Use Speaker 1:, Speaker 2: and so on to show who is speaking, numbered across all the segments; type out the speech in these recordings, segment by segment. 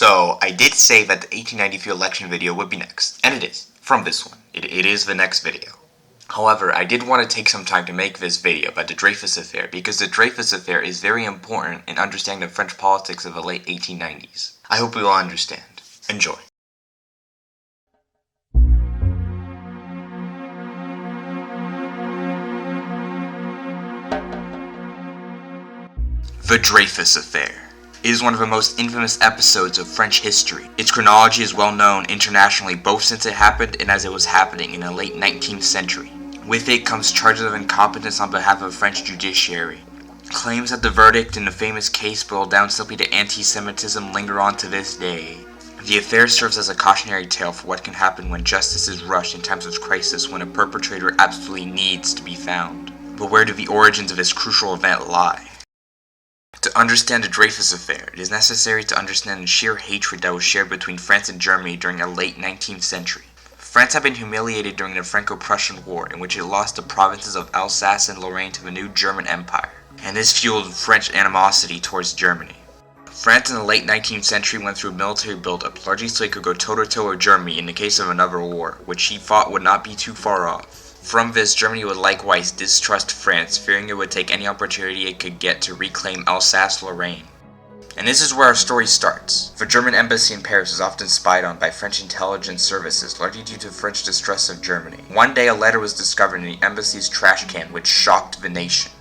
Speaker 1: So, I did say that the 1893 election video would be next, and it is, from this one. It is the next video. However, I did want to take some time to make this video about the Dreyfus Affair because the Dreyfus Affair is very important in understanding the French politics of the late 1890s. I hope you all understand. Enjoy. The Dreyfus Affair. It is one of the most infamous episodes of French history. Its chronology is well known internationally both since it happened and as it was happening in the late 19th century. With it comes charges of incompetence on behalf of the French Judiciary. Claims that the verdict in the famous case boiled down simply to anti-Semitism linger on to this day. The affair serves as a cautionary tale for what can happen when justice is rushed in times of crisis when a perpetrator absolutely needs to be found. But where do the origins of this crucial event lie? To understand the Dreyfus Affair, it is necessary to understand the sheer hatred that was shared between France and Germany during the late 19th century. France had been humiliated during the Franco-Prussian War, in which it lost the provinces of Alsace and Lorraine to the new German Empire, and this fueled French animosity towards Germany. France in the late 19th century went through a military buildup, largely so it could go toe-to-toe with Germany in the case of another war, which she thought would not be too far off. From this, Germany would likewise distrust France, fearing it would take any opportunity it could get to reclaim Alsace-Lorraine. And this is where our story starts. The German embassy in Paris was often spied on by French intelligence services, largely due to French distrust of Germany. One day a letter was discovered in the embassy's trash can, which shocked the nation.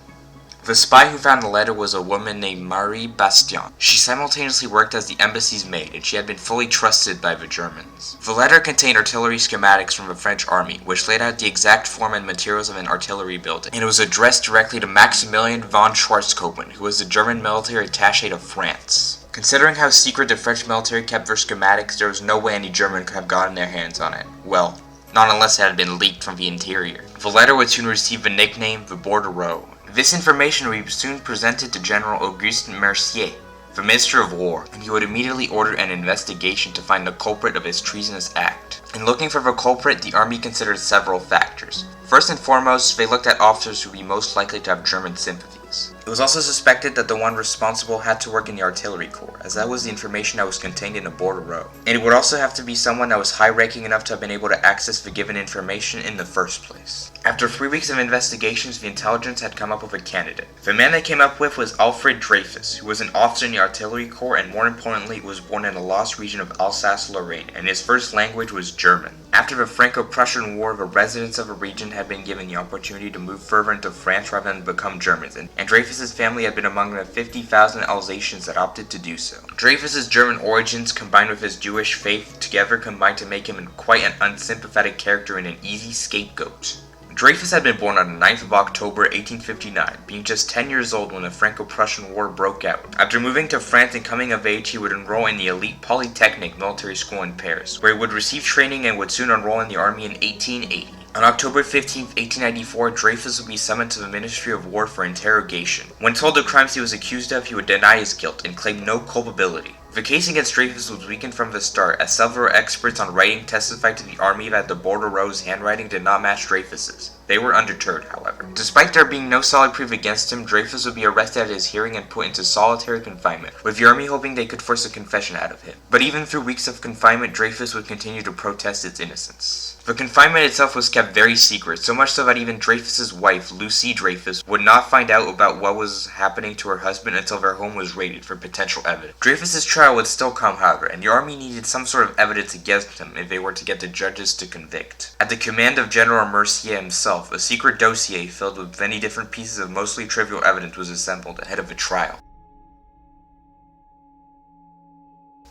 Speaker 1: The spy who found the letter was a woman named Marie Bastien. She simultaneously worked as the embassy's maid, and she had been fully trusted by the Germans. The letter contained artillery schematics from the French army, which laid out the exact form and materials of an artillery building, and it was addressed directly to Maximilian von Schwarzkoppen, who was the German military attaché to France. Considering how secret the French military kept their schematics, there was no way any German could have gotten their hands on it. Well, not unless it had been leaked from the interior. The letter would soon receive the nickname the Bordereau. This information would be soon presented to General Auguste Mercier, the Minister of War, and he would immediately order an investigation to find the culprit of his treasonous act. In looking for the culprit, the army considered several factors. First and foremost, they looked at officers who would be most likely to have German sympathies. It was also suspected that the one responsible had to work in the artillery corps, as that was the information that was contained in the bordereau. And it would also have to be someone that was high-ranking enough to have been able to access the given information in the first place. After 3 weeks of investigations, the intelligence had come up with a candidate. The man they came up with was Alfred Dreyfus, who was an officer in the artillery corps and more importantly was born in the lost region of Alsace-Lorraine, and his first language was German. After the Franco-Prussian War, the residents of the region had been given the opportunity to move further into France rather than become Germans, and Dreyfus's family had been among the 50,000 Alsatians that opted to do so. Dreyfus's German origins combined with his Jewish faith together combined to make him quite an unsympathetic character and an easy scapegoat. Dreyfus had been born on the 9th of October 1859, being just 10 years old when the Franco-Prussian War broke out. After moving to France and coming of age, he would enroll in the elite Polytechnic military school in Paris, where he would receive training and would soon enroll in the army in 1880. On October 15, 1894, Dreyfus would be summoned to the Ministry of War for interrogation. When told the crimes he was accused of, he would deny his guilt and claim no culpability. The case against Dreyfus was weakened from the start, as several experts on writing testified to the army that the bordereau's handwriting did not match Dreyfus's. They were undeterred, however. Despite there being no solid proof against him, Dreyfus would be arrested at his hearing and put into solitary confinement, with the army hoping they could force a confession out of him. But even through weeks of confinement, Dreyfus would continue to protest its innocence. The confinement itself was kept very secret, so much so that even Dreyfus's wife, Lucy Dreyfus, would not find out about what was happening to her husband until their home was raided for potential evidence. Dreyfus's trial would still come, however, and the army needed some sort of evidence against him if they were to get the judges to convict. At the command of General Mercier himself, a secret dossier filled with many different pieces of mostly trivial evidence was assembled ahead of the trial.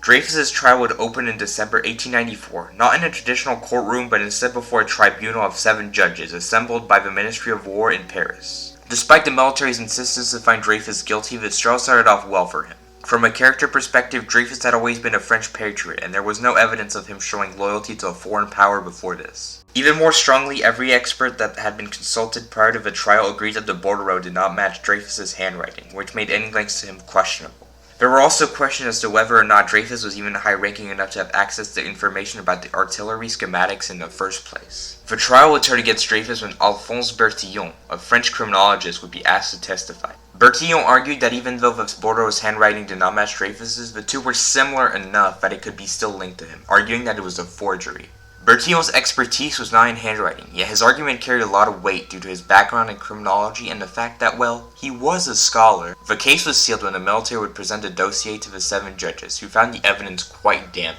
Speaker 1: Dreyfus's trial would open in December 1894, not in a traditional courtroom but instead before a tribunal of 7 judges assembled by the Ministry of War in Paris. Despite the military's insistence to find Dreyfus guilty, the trial started off well for him. From a character perspective, Dreyfus had always been a French patriot, and there was no evidence of him showing loyalty to a foreign power before this. Even more strongly, every expert that had been consulted prior to the trial agreed that the bordereau did not match Dreyfus's handwriting, which made any links to him questionable. There were also questions as to whether or not Dreyfus was even high-ranking enough to have access to information about the artillery schematics in the first place. The trial would turn against Dreyfus when Alphonse Bertillon, a French criminologist, would be asked to testify. Bertillon argued that even though the bordereau's handwriting did not match Dreyfus's, the two were similar enough that it could be still linked to him, arguing that it was a forgery. Bertillon's expertise was not in handwriting, yet his argument carried a lot of weight due to his background in criminology and the fact that, well, he was a scholar. The case was sealed when the military would present a dossier to the 7 judges, who found the evidence quite damning.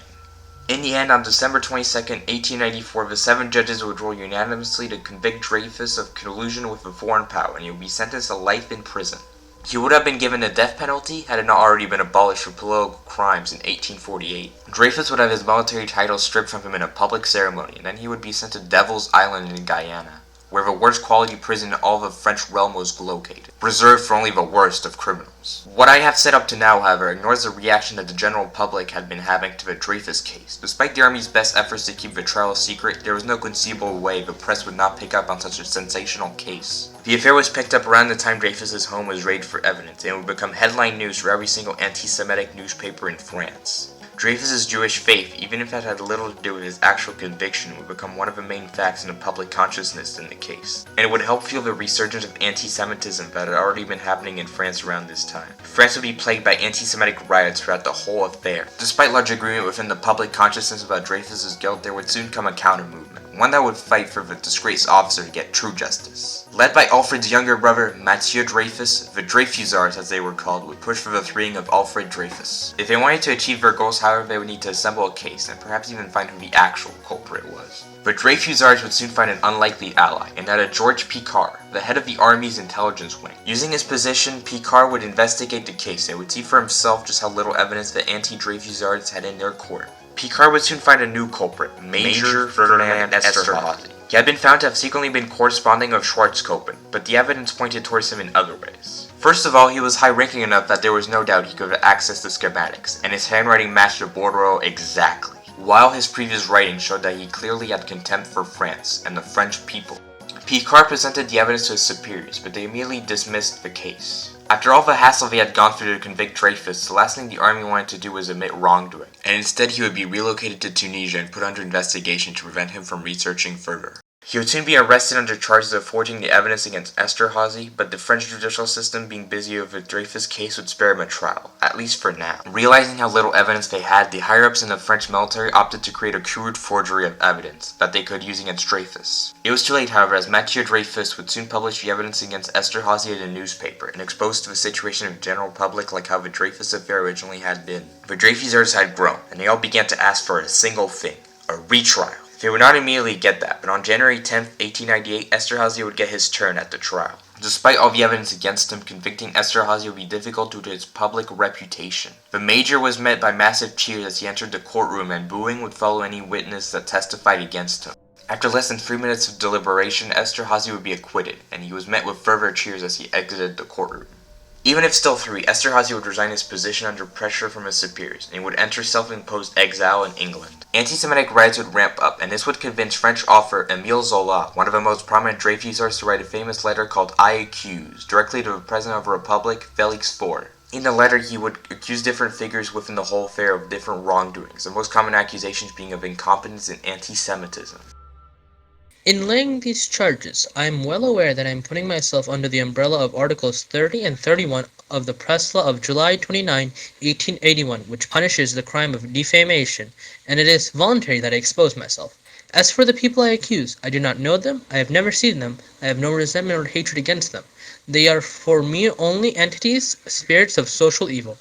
Speaker 1: In the end, on December 22, 1894, the 7 judges would rule unanimously to convict Dreyfus of collusion with a foreign power, and he would be sentenced to life in prison. He would have been given the death penalty had it not already been abolished for political crimes in 1848. Dreyfus would have his military title stripped from him in a public ceremony, and then he would be sent to Devil's Island in Guyana, where the worst quality prison in all of the French realm was located, reserved for only the worst of criminals. What I have said up to now, however, ignores the reaction that the general public had been having to the Dreyfus case. Despite the Army's best efforts to keep the trial secret, there was no conceivable way the press would not pick up on such a sensational case. The affair was picked up around the time Dreyfus's home was raided for evidence, and it would become headline news for every single anti-Semitic newspaper in France. Dreyfus's Jewish faith, even if that had little to do with his actual conviction, would become one of the main facts in the public consciousness in the case, and it would help fuel the resurgence of anti-Semitism that had already been happening in France around this time. France would be plagued by anti-Semitic riots throughout the whole affair. Despite large agreement within the public consciousness about Dreyfus's guilt, there would soon come a counter-movement, one that would fight for the disgraced officer to get true justice. Led by Alfred's younger brother, Mathieu Dreyfus, the Dreyfusards as they were called would push for the freeing of Alfred Dreyfus. If they wanted to achieve their goals, however, they would need to assemble a case and perhaps even find who the actual culprit was. But Dreyfusards would soon find an unlikely ally, and that of George Picquart, the head of the Army's intelligence wing. Using his position, Picquart would investigate the case and would see for himself just how little evidence the anti-Dreyfusards had in their court. Picquart would soon find a new culprit, Major Ferdinand Esterhazy. He had been found to have secretly been corresponding with Schwarzkoppen, but the evidence pointed towards him in other ways. First of all, he was high-ranking enough that there was no doubt he could have accessed the schematics, and his handwriting matched the bordereau exactly, while his previous writing showed that he clearly had contempt for France and the French people. Picquart presented the evidence to his superiors, but they immediately dismissed the case. After all the hassle they had gone through to convict Dreyfus, the last thing the army wanted to do was admit wrongdoing, and instead he would be relocated to Tunisia and put under investigation to prevent him from researching further. He would soon be arrested under charges of forging the evidence against Esterhazy, but the French judicial system, being busy over the Dreyfus case, would spare him a trial, at least for now. Realizing how little evidence they had, the higher-ups in the French military opted to create a crude forgery of evidence that they could use against Dreyfus. It was too late, however, as Mathieu Dreyfus would soon publish the evidence against Esterhazy in a newspaper, and expose to the situation of the general public like how the Dreyfus Affair originally had been. The Dreyfusards had grown, and they all began to ask for a single thing: a retrial. They would not immediately get that, but on January 10, 1898, Esterhazy would get his turn at the trial. Despite all the evidence against him, convicting Esterhazy would be difficult due to his public reputation. The major was met by massive cheers as he entered the courtroom, and booing would follow any witness that testified against him. After less than 3 minutes of deliberation, Esterhazy would be acquitted, and he was met with further cheers as he exited the courtroom. Even if still free, Esterhazy would resign his position under pressure from his superiors, and would enter self-imposed exile in England. Anti-Semitic riots would ramp up, and this would convince French author Émile Zola, one of the most prominent Dreyfusards, to write a famous letter called I Accuse, directly to the President of the Republic, Felix Faure. In the letter, he would accuse different figures within the whole affair of different wrongdoings, the most common accusations being of incompetence and anti-Semitism.
Speaker 2: In laying these charges, I am well aware that I am putting myself under the umbrella of Articles 30 and 31 of the Press Law of July 29, 1881, which punishes the crime of defamation, and it is voluntary that I expose myself. As for the people I accuse, I do not know them, I have never seen them, I have no resentment or hatred against them. They are for me only entities, spirits of social evil.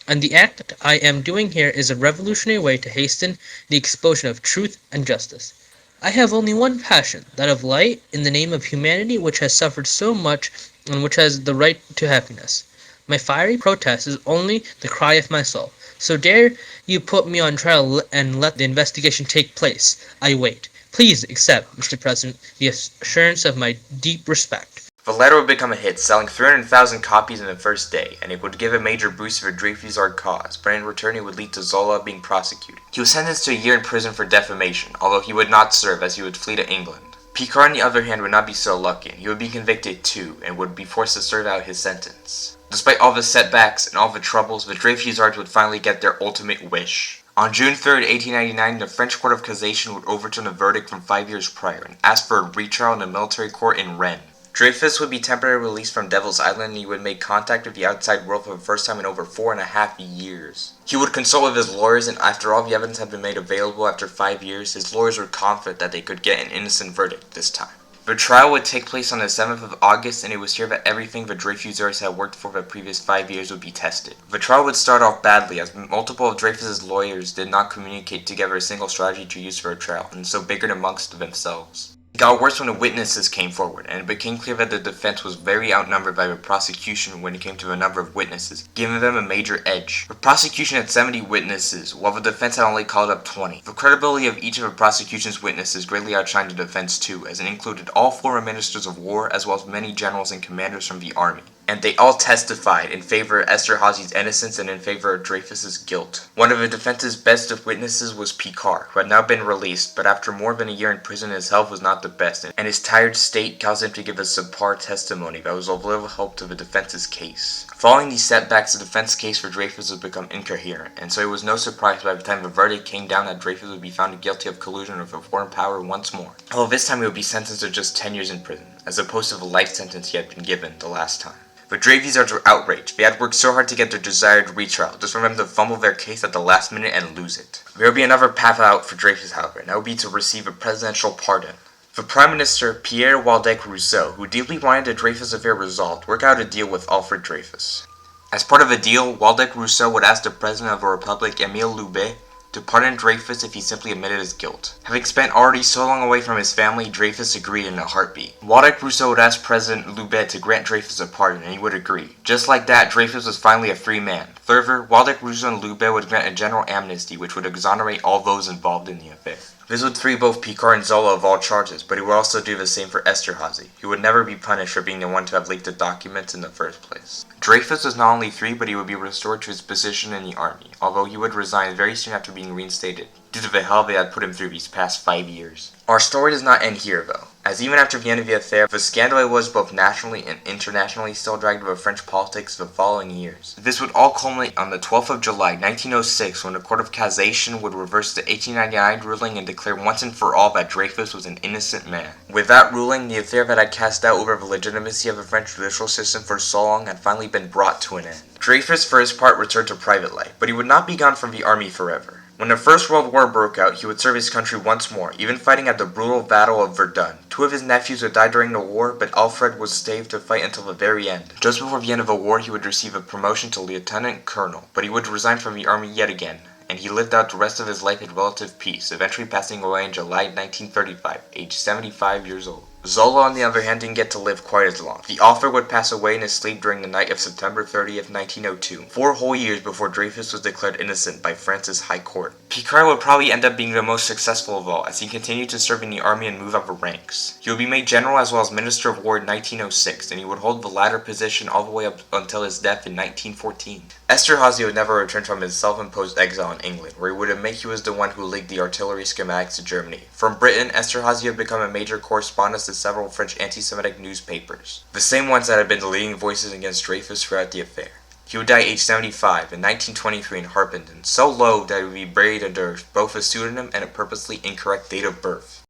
Speaker 2: And the act that I am doing here is a revolutionary way to hasten the explosion of truth and justice. I have only one passion, that of light, in the name of humanity which has suffered so much and which has the right to happiness. My fiery protest is only the cry of my soul. So dare you put me on trial and let the investigation take place. I wait. Please accept, Mr. President, the assurance of my deep respect.
Speaker 1: The letter would become a hit, selling 300,000 copies in the first day, and it would give a major boost to the Dreyfusard cause, but in return it would lead to Zola being prosecuted. He was sentenced to a year in prison for defamation, although he would not serve as he would flee to England. Picquart, on the other hand, would not be so lucky, and he would be convicted too, and would be forced to serve out his sentence. Despite all the setbacks and all the troubles, the Dreyfusards would finally get their ultimate wish. On June 3, 1899, the French Court of Cassation would overturn a verdict from 5 years prior, and ask for a retrial in the military court in Rennes. Dreyfus would be temporarily released from Devil's Island and he would make contact with the outside world for the first time in over 4.5 years. He would consult with his lawyers, and after all the evidence had been made available after 5 years, his lawyers were confident that they could get an innocent verdict this time. The trial would take place on the 7th of August, and it was here that everything the Dreyfusers had worked for the previous 5 years would be tested. The trial would start off badly, as multiple of Dreyfus's lawyers did not communicate together a single strategy to use for a trial, and so bickered amongst themselves. It got worse when the witnesses came forward, and it became clear that the defense was very outnumbered by the prosecution when it came to the number of witnesses, giving them a major edge. The prosecution had 70 witnesses, while the defense had only called up 20. The credibility of each of the prosecution's witnesses greatly outshined the defense too, as it included all former ministers of war as well as many generals and commanders from the army. And they all testified in favor of Esterhazy's innocence and in favor of Dreyfus's guilt. One of the defense's best of witnesses was Picard, who had now been released, but after more than a year in prison his health was not the best, and his tired state caused him to give a subpar testimony that was of little help to the defense's case. Following these setbacks, the defense case for Dreyfus would become incoherent, and so it was no surprise by the time the verdict came down that Dreyfus would be found guilty of collusion with a foreign power once more. Although this time he would be sentenced to just 10 years in prison, as opposed to the life sentence he had been given the last time. The Dreyfusers were outraged. They had worked so hard to get their desired retrial, just for them to fumble their case at the last minute and lose it. There would be another path out for Dreyfus, however, and that would be to receive a presidential pardon. The Prime Minister, Pierre Waldeck-Rousseau, who deeply wanted the Dreyfus Affair resolved, worked out a deal with Alfred Dreyfus. As part of the deal, Waldeck-Rousseau would ask the President of the Republic, Émile Loubet, to pardon Dreyfus if he simply admitted his guilt. Having spent already so long away from his family, Dreyfus agreed in a heartbeat. Waldeck-Rousseau would ask President Loubet to grant Dreyfus a pardon, and he would agree. Just like that, Dreyfus was finally a free man. Further, Waldeck-Rousseau and Loubet would grant a general amnesty, which would exonerate all those involved in the affair. This would free both Picard and Zola of all charges, but he would also do the same for Esterhazy, who would never be punished for being the one to have leaked the documents in the first place. Dreyfus was not only free, but he would be restored to his position in the army, although he would resign very soon after being reinstated, due to the hell they had put him through these past 5 years. Our story does not end here, though, as even after the end of the affair, the scandal it was both nationally and internationally still dragged over French politics the following years. This would all culminate on the 12th of July, 1906, when the Court of Cassation would reverse the 1899 ruling and declare once and for all that Dreyfus was an innocent man. With that ruling, the affair that had cast doubt over the legitimacy of the French judicial system for so long had finally been brought to an end. Dreyfus, for his part, returned to private life, but he would not be gone from the army forever. When the First World War broke out, he would serve his country once more, even fighting at the brutal Battle of Verdun. 2 of his nephews would die during the war, but Alfred was staved to fight until the very end. Just before the end of the war, he would receive a promotion to lieutenant colonel, but he would resign from the army yet again, and he lived out the rest of his life in relative peace, eventually passing away in July 1935, aged 75 years old. Zola, on the other hand, didn't get to live quite as long. The author would pass away in his sleep during the night of September 30th, 1902, 4 whole years before Dreyfus was declared innocent by France's High Court. Picard would probably end up being the most successful of all, as he continued to serve in the army and move up the ranks. He would be made general as well as Minister of War in 1906, and he would hold the latter position all the way up until his death in 1914. Esterhazy would never return from his self-imposed exile in England, where he would admit he was the one who leaked the artillery schematics to Germany. From Britain, Esterhazy had become a major correspondent to several French anti-Semitic newspapers, the same ones that had been the leading voices against Dreyfus throughout the affair. He would die aged 75 in 1923 in Harpenden, so low that he would be buried under both a pseudonym and a purposely incorrect date of birth.